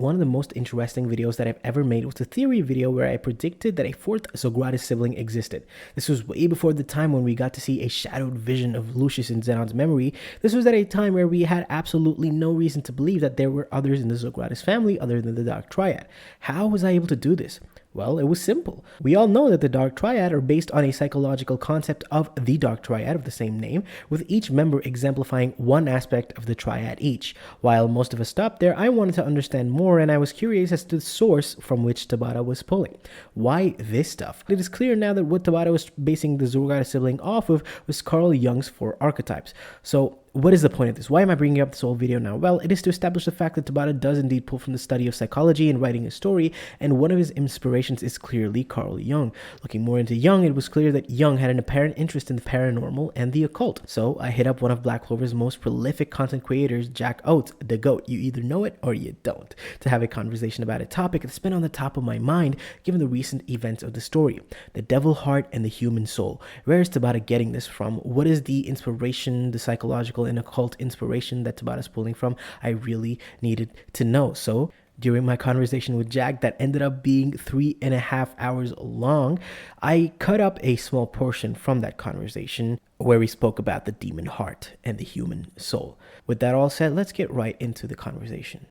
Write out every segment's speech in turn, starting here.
One of the most interesting videos that I've ever made was a theory video where I predicted that a fourth Zogratis sibling existed. This was way before the time when we got to see a shadowed vision of Lucius in Xenon's memory. This was at a time where we had absolutely no reason to believe that there were others in the Zogratis family other than the Dark Triad. How was I able to do this? Well, it was simple. We all know that the Dark Triad are based on a psychological concept of the Dark Triad of the same name, with each member exemplifying one aspect of the triad each. While most of us stopped there, I wanted to understand more, and I was curious as to the source from which Tabata was pulling. Why this stuff? It is clear now that what Tabata was basing the Zogratis sibling off of was Carl Jung's 4 archetypes. So, what is the point of this? Why am I bringing up this whole video now? Well, it is to establish the fact that Tabata does indeed pull from the study of psychology in writing a story, and one of his inspirations is clearly Carl Jung. Looking more into Jung, it was clear that Jung had an apparent interest in the paranormal and the occult. So I hit up one of Black Clover's most prolific content creators, Jack Oates, the GOAT. You either know it or you don't, to have a conversation about a topic that's been on the top of my mind given the recent events of the story: the devil heart and the human soul. Where is Tabata getting this from? What is the inspiration, the psychological and occult inspiration that Tabata's pulling from? I really needed to know. So during my conversation with Jack, that ended up being 3.5 hours long, I cut up a small portion from that conversation where we spoke about the demon heart and the human soul. With that all said, let's get right into the conversation.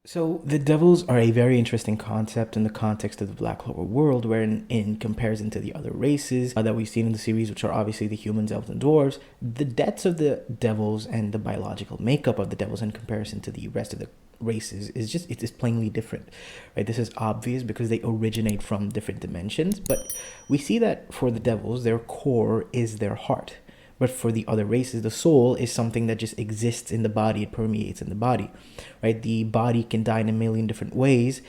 So the devils are a very interesting concept in the context of the Black Clover world, where in comparison to the other races that we've seen in the series, which are obviously the humans, elves, and dwarves, the deaths of the devils and the biological makeup of the devils in comparison to the rest of the races is just, it's plainly different, right? This is obvious because they originate from different dimensions, but we see that for the devils, their core is their heart. But for the other races, the soul is something that just exists in the body. It permeates in the body, right? The body can die in a million different ways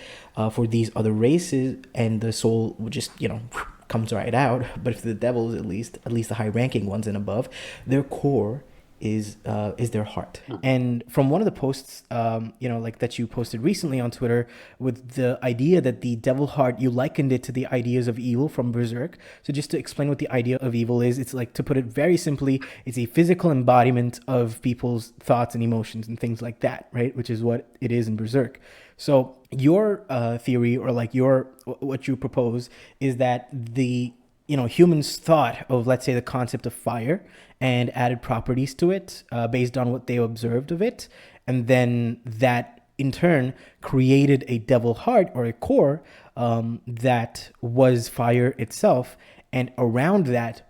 for these other races, and the soul will just, comes right out. But for the devils, at least the high-ranking ones and above, their core is their heart. And from one of the posts, like that you posted recently on Twitter, with the idea that the devil heart, you likened it to the ideas of evil from Berserk. So just to explain what the idea of evil is, it's like, to put it very simply, it's a physical embodiment of people's thoughts and emotions and things like that, right? Which is what it is in Berserk. So your theory, or like what you propose, is that the humans thought of, let's say, the concept of fire and added properties to it based on what they observed of it. And then that in turn created a devil heart, or a core, that was fire itself. And around that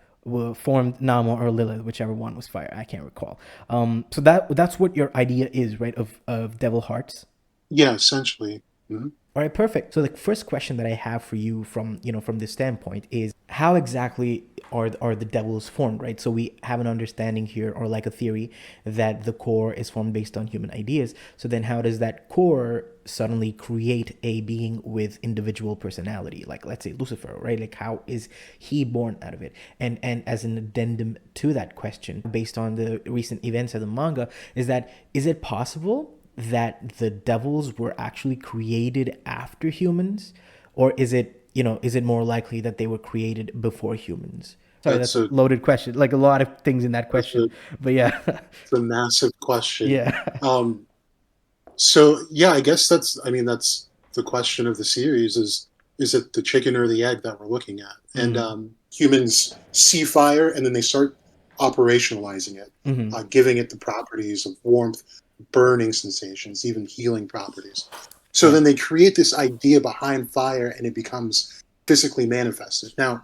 formed Nama or Lilith, whichever one was fire. I can't recall. So that's what your idea is, right? Of devil hearts. Yeah, essentially. Mm-hmm. All right, perfect. So the first question that I have for you from this standpoint is, how exactly are the devils formed, right? So we have an understanding here, or like a theory, that the core is formed based on human ideas. So then how does that core suddenly create a being with individual personality? Like, let's say Lucifer, right? Like, how is he born out of it? And as an addendum to that question, based on the recent events of the manga, is it possible that the devils were actually created after humans, or is it more likely that they were created before humans? Sorry, that's a loaded question, like a lot of things in that question, but yeah. It's a massive question. Yeah. So yeah, I guess that's the question of the series: is it the chicken or the egg that we're looking at? Mm-hmm. And humans see fire, and then they start operationalizing it, Mm-hmm. giving it the properties of warmth, burning sensations, even healing properties. So Yeah. then they create this idea behind fire, and it becomes physically manifested. Now,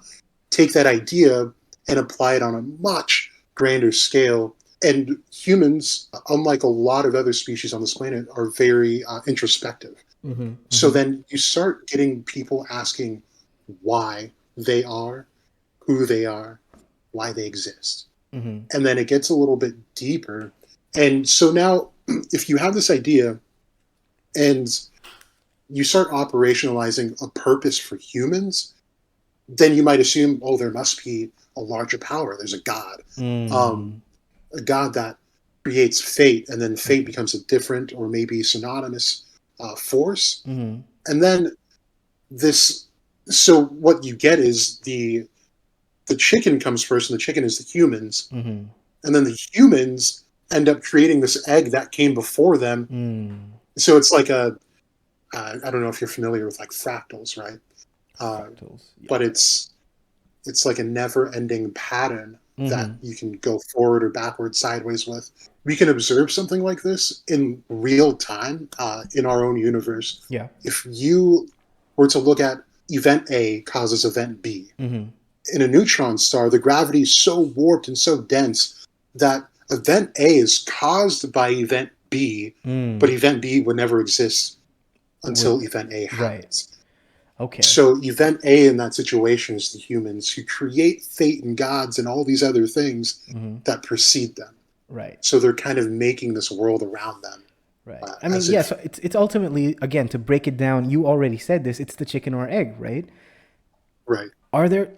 take that idea and apply it on a much grander scale. And humans, unlike a lot of other species on this planet, are very introspective. Mm-hmm. So Mm-hmm. then you start getting people asking why they are, who they are, why they exist. Mm-hmm. And then it gets a little bit deeper. And so now, if you have this idea and you start operationalizing a purpose for humans, then you might assume, oh, there must be a larger power. There's a God, a God that creates fate, and then fate becomes a different or maybe synonymous force. Mm-hmm. And then so what you get is the chicken comes first, and the chicken is the humans. Mm-hmm. And then the humans end up creating this egg that came before them. Mm. So it's like I don't know if you're familiar with like fractals, right? Fractals. Yeah. But it's like a never-ending pattern that Mm-hmm. you can go forward or backward, sideways with. We can observe something like this in real time in our own universe. Yeah. If you were to look at event A causes event B, Mm-hmm. in a neutron star, the gravity is so warped and so dense that event A is caused by event B, but Mm. event B would never exist until Would event A right. happens. Okay. So event A in that situation is the humans who create fate and gods and all these other things Mm-hmm. that precede them. Right. So they're kind of making this world around them, Right. I mean, as yeah. if So it's ultimately, again, to break it down. You already said this. It's the chicken or egg, right? right.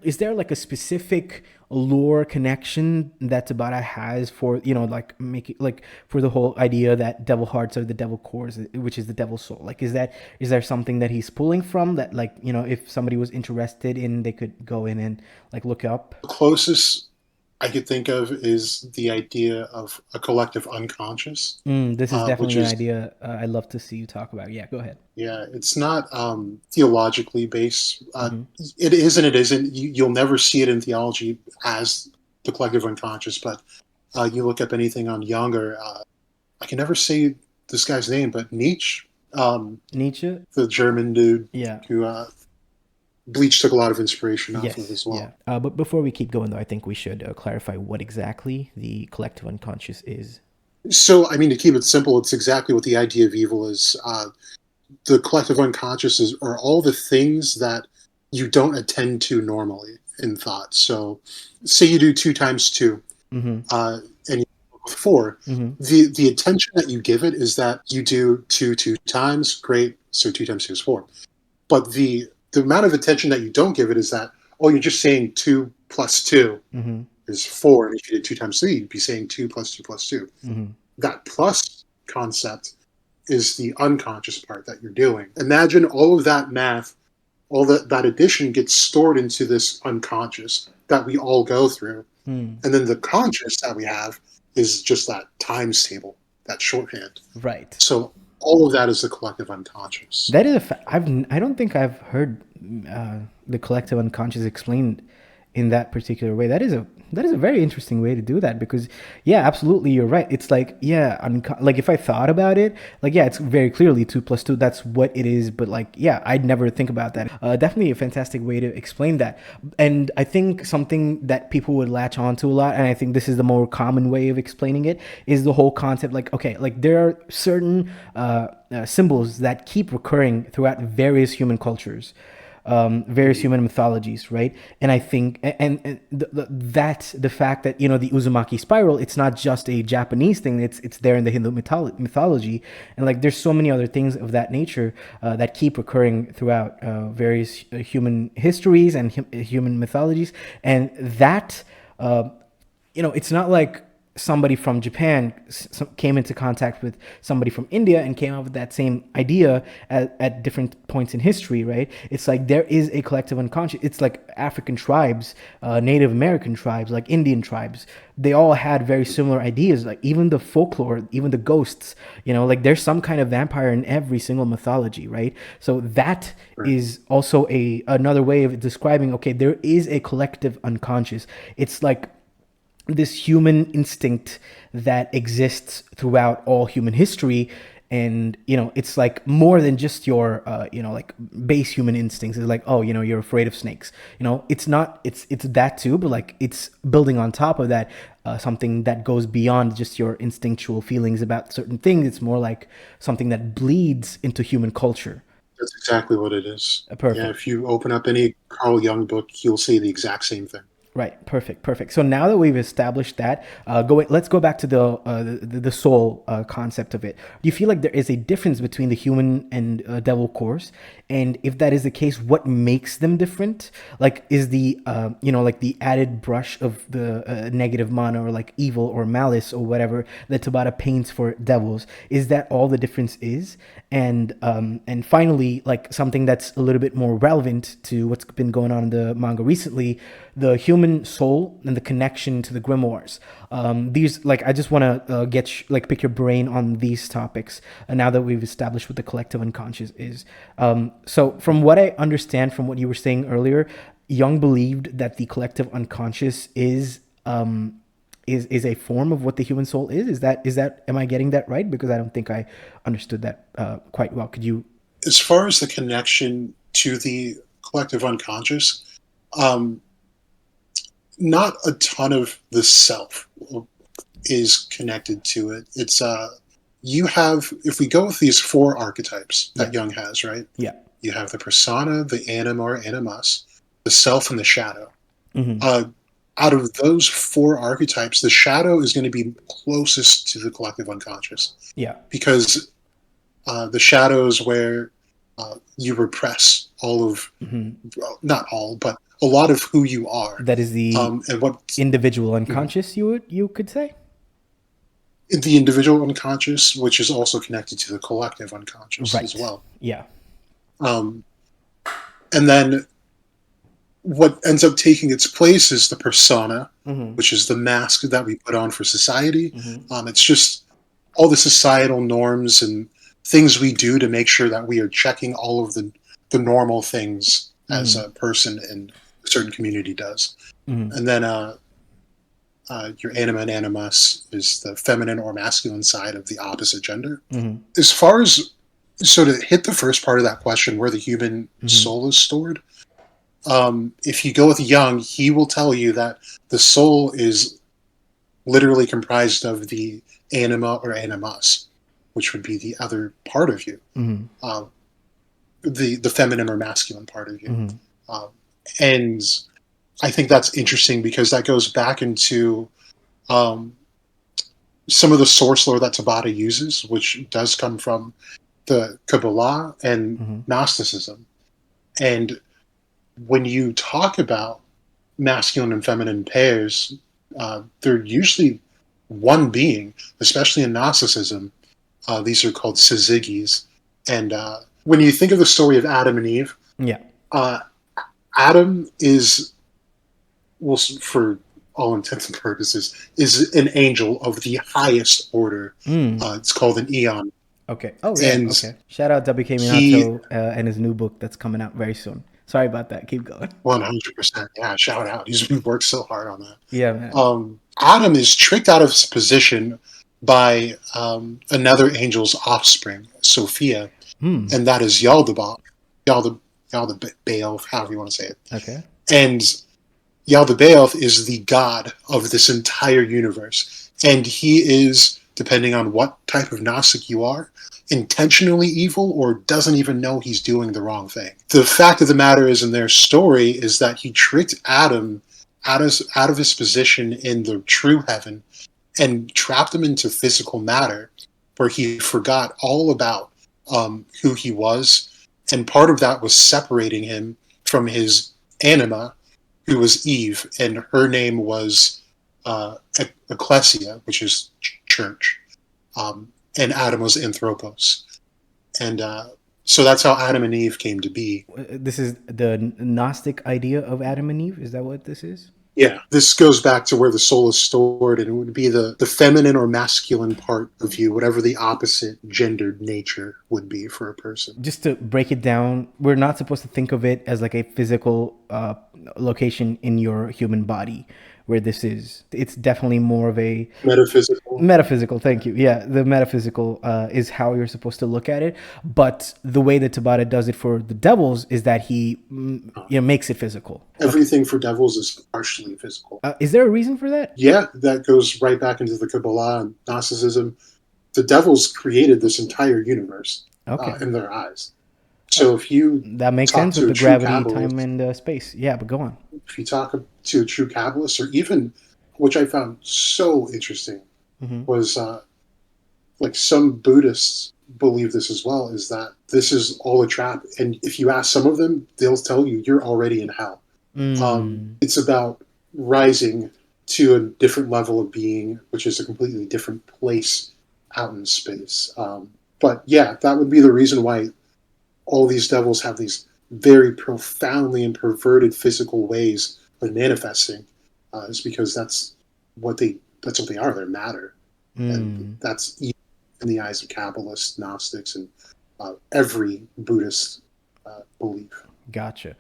Is there like a specific lore connection that Tabata has for, like making, like, for the whole idea that devil hearts are the devil cores, which is the devil soul? Like, is there something that he's pulling from that, like, if somebody was interested in, they could go in and like look up? The closest I could think of is the idea of a collective unconscious, This is which definitely an is idea I'd love to see you talk about. Yeah, go ahead. yeah, it's not theologically based. Mm-hmm. It is and it isn't. You'll never see it in theology as the collective unconscious, but you look up anything on Younger. I can never say this guy's name, but Nietzsche, Nietzsche. the German dude Yeah. who Bleach took a lot of inspiration off of Yes. as Yeah. well. But before we keep going, though, I think we should clarify what exactly the collective unconscious is. So, I mean, to keep it simple, it's exactly what the idea of evil is. The collective unconscious are all the things that you don't attend to normally in thought. So, say you do 2 times 2, Mm-hmm. and you with 4. Mm-hmm. The attention that you give it is that you do 2 times, great. So 2 times 2 is 4. But the amount of attention that you don't give it is that, oh, you're just saying 2 plus 2 Mm-hmm. is 4, and if you did 2 times 3, you'd be saying 2 plus 2 plus 2. Mm-hmm. That plus concept is the unconscious part that you're doing. Imagine all of that math, all that addition gets stored into this unconscious that we all go through. Mm. And then the conscious that we have is just that times table, that shorthand. Right. So all of that is the collective unconscious. That is I don't think I've heard the collective unconscious explained in that particular way. That is a very interesting way to do that, because yeah, absolutely, you're right. It's like, yeah, like if I thought about it, like, yeah, it's very clearly 2 plus 2. That's what it is. But like, yeah, I'd never think about that. Definitely a fantastic way to explain that. And I think something that people would latch onto a lot, and I think this is the more common way of explaining it, is the whole concept. Like, okay, like there are certain symbols that keep recurring throughout various human cultures, various human mythologies, right? And I think, and the fact that, the Uzumaki spiral, it's not just a Japanese thing. It's there in the Hindu mythology, and like there's so many other things of that nature that keep recurring throughout various human histories and human mythologies, and that it's not like somebody from Japan came into contact with somebody from India and came up with that same idea at different points in history, right? It's like there is a collective unconscious. It's like African tribes, Native American tribes, like Indian tribes. They all had very similar ideas. Like even the folklore, even the ghosts, like there's some kind of vampire in every single mythology, right? So that is also another way of describing, okay, there is a collective unconscious. It's like this human instinct that exists throughout all human history, and it's like more than just your like base human instincts. It's like, oh, you're afraid of snakes. It's not, it's that too, but like it's building on top of that, something that goes beyond just your instinctual feelings about certain things. It's more like something that bleeds into human culture. That's exactly what it is. Yeah, Perfect. if you open up any Carl Jung book, you'll see the exact same thing. Right. Perfect. So now that we've established that, let's go back to the soul concept of it. Do you feel like there is a difference between the human and devil cores? And if that is the case, what makes them different? Like, is the like the added brush of the negative mana, or like evil or malice or whatever that Tabata paints for devils? Is that all the difference is? And finally, like something that's a little bit more relevant to what's been going on in the manga recently, the human human soul and the connection to the grimoires. These, like, I just want to pick your brain on these topics. Now that we've established what the collective unconscious is, so from what I understand from what you were saying earlier, Jung believed that the collective unconscious is a form of what the human soul is. Is that am I getting that right? Because I don't think I understood that quite well. Could you? As far as the connection to the collective unconscious, um, not a ton of the self is connected to it. It's you have, if we go with these four archetypes that Yeah. Jung has, right? Yeah. You have the persona, the anima or animus, the self, and the shadow. Mm-hmm. Uh, Out of those four archetypes, the shadow is going to be closest to the collective unconscious Yeah. because the shadow is where you repress all of, Mm-hmm. well, not all, but a lot of who you are. That is the And what individual unconscious. You could say. the individual unconscious, which is also connected to the collective unconscious as Right. well. Yeah. Um, and then what ends up taking its place is the persona, Mm-hmm. which is the mask that we put on for society. Mm-hmm. It's just all the societal norms and things we do to make sure that we are checking all of the normal things as Mm-hmm. a person in a certain community does. Mm-hmm. And then your anima and animus is the feminine or masculine side of the opposite gender. Mm-hmm. As far as, so to hit the first part of that question, where the human Mm-hmm. soul is stored, if you go with Jung, he will tell you that the soul is literally comprised of the anima or animus, which would be the other part of you, Mm-hmm. uh, the feminine or masculine part of you. Mm-hmm. Um, and I think that's interesting because that goes back into um, some of the source lore that Tabata uses, which does come from the Kabbalah and Mm-hmm. Gnosticism. And when you talk about masculine and feminine pairs, they're usually one being, especially in Gnosticism. These are called syzygies. And when you think of the story of Adam and Eve, Yeah. uh, Adam is, well, for all intents and purposes, is an angel of the highest order. Mm. It's called an eon. Okay. Oh yeah. And Okay. Shout out WK he, Minato and his new book that's coming out very soon. Sorry about that. Keep going. 100%, yeah, shout out. He's worked so hard on that. Yeah, man. Adam is tricked out of his position by another angel's offspring, Sophia, Hmm. and that is Yaldabaoth, Yaldabaoth, however you want to say it. Okay. And Yaldabaoth is the god of this entire universe, and he is, depending on what type of Gnostic you are, intentionally evil or doesn't even know he's doing the wrong thing. The fact of the matter is, in their story, is that he tricked Adam out of his position in the true heaven and trapped him into physical matter, where he forgot all about who he was, and part of that was separating him from his anima, who was Eve, and her name was Ecclesia, which is church, and Adam was Anthropos, and so that's how Adam and Eve came to be. This is the Gnostic idea of Adam and Eve. Is that what this is? Yeah, this goes back to where the soul is stored, and it would be the feminine or masculine part of you, whatever the opposite gendered nature would be for a person. Just to break it down, we're not supposed to think of it as like a physical location in your human body where this is. It's definitely more of a Metaphysical. metaphysical. Thank you. Yeah, the metaphysical is how you're supposed to look at it. But the way that Tabata does it for the devils is that he makes it physical. Everything for devils is partially physical. Is there a reason for that? Yeah, that goes right back into the Kabbalah and Gnosticism. The devils created this entire universe Okay. in their eyes. So if you That makes talk sense to with a the true gravity, time, Kabbalist, and space. Yeah, but go on. if you talk to a true Kabbalist, or even, which I found so interesting, Mm-hmm. was like some Buddhists believe this as well, is that this is all a trap. And if you ask some of them, they'll tell you you're already in hell. It's about rising to a different level of being, which is a completely different place out in space. But yeah, that would be the reason why all these devils have these very profoundly and perverted physical ways of manifesting, is because that's what they are. They're matter, and Mm. that's even in the eyes of Kabbalists, Gnostics, and every Buddhist belief. Gotcha.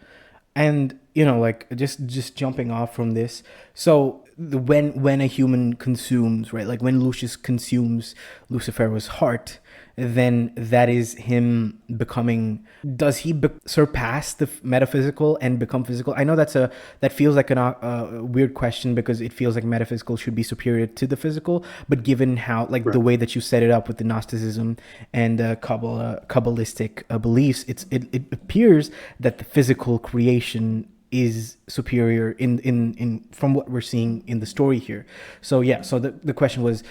And like just jumping off from this, so when a human consumes, right, like when Lucius consumes Lucifer's heart, then that is him becoming, does he surpass the metaphysical and become physical? I know that feels like a weird question, because it feels like metaphysical should be superior to the physical, but given how, like, the Right. way that you set it up with the Gnosticism and Kabbalistic beliefs, it appears that the physical creation is superior in from what we're seeing in the story here. So yeah, so the question was,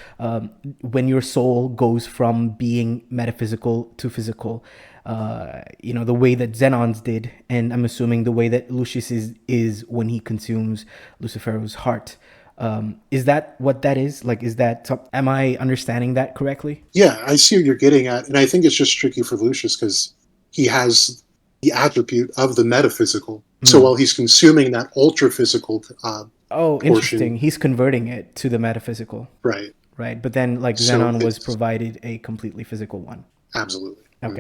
when your soul goes from being metaphysical to physical, the way that Xenon's did, and I'm assuming the way that Lucius is when he consumes Lucifer's heart. Is that what that is? Like, am I understanding that correctly? Yeah, I see what you're getting at, and I think it's just tricky for Lucius because he has the attribute of the metaphysical. So Hmm. while he's consuming that ultra physical Oh, portion, interesting. He's converting it to the metaphysical, right? right? But then, like, So Xenon was it's provided a completely physical one. absolutely. Okay.